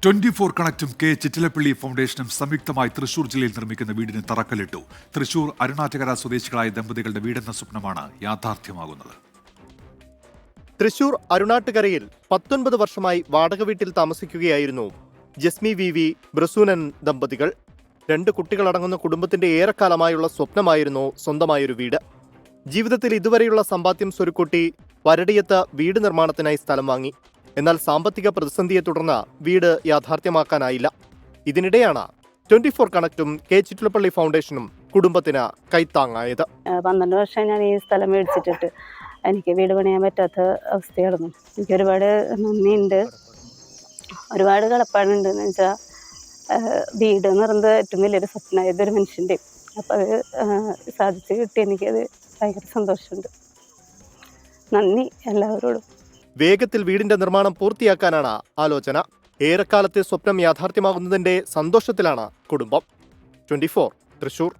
24 കണക്റ്റും K Chittilappilly ഫൗണ്ടേഷനും സംയുക്തമായി തൃശൂർ ജില്ലയിൽ നിർമ്മിക്കുന്ന വീടിന് തറക്കല്ലിട്ടു. തൃശൂർ അരുണാറ്റകര സ്വദേശികളായ ദമ്പതികളുടെ വീടെന്ന സ്വപ്നമാണ് യാഥാർത്ഥ്യമാകുന്നത്. തൃശൂർ അരുണാട്ടുകരയിൽ 19 വർഷമായി വാടക വീട്ടിൽ താമസിക്കുകയായിരുന്നു ജസ്മി വി ബ്രസൂനൻ ദമ്പതികൾ. 2 കുട്ടികളടങ്ങുന്ന കുടുംബത്തിന്റെ ഏറെക്കാലമായുള്ള സ്വപ്നമായിരുന്നു സ്വന്തമായൊരു വീട്. ജീവിതത്തിൽ ഇതുവരെയുള്ള സമ്പാദ്യം സ്വരുക്കൂട്ടി വരടിയത്ത് വീട് നിർമ്മാണത്തിനായി സ്ഥലം വാങ്ങി. എന്നാൽ സാമ്പത്തിക പ്രതിസന്ധിയെ തുടർന്ന് വീട് യാഥാർത്ഥ്യമാക്കാനായില്ല. ഇതിനിടെയാണ് 24 കണക്റ്റും കെ ചിറ്റിലപ്പള്ളി ഫൗണ്ടേഷനും കുടുംബത്തിന് കൈത്താങ്ങായത്. 12 വർഷം ഞാൻ ഈ സ്ഥലം മേടിച്ചിട്ടിട്ട് എനിക്ക് വീട് പണിയാൻ പറ്റാത്ത അവസ്ഥയായിരുന്നു. എനിക്ക് ഒരുപാട് നന്ദിയുണ്ട്, ഒരുപാട് കടപ്പാടുണ്ട്. എന്ന് വെച്ചാൽ വീട് എന്ന് പറയുന്നത് ഏറ്റവും വലിയൊരു സ്വപ്നമായത് ഒരു മനുഷ്യൻ്റെ. അപ്പം അത് സാധിച്ചു കിട്ടി. എനിക്കത് ഭയങ്കര സന്തോഷമുണ്ട്. നന്ദി എല്ലാവരോടും. വേഗത്തിൽ വീടിന്റെ നിർമ്മാണം പൂർത്തിയാക്കാനാണ് ആലോചന. ഏറെക്കാലത്തെ സ്വപ്നം യാഥാർത്ഥ്യമാകുന്നതിന്റെ സന്തോഷത്തിലാണ് കുടുംബം. 24 തൃശൂർ.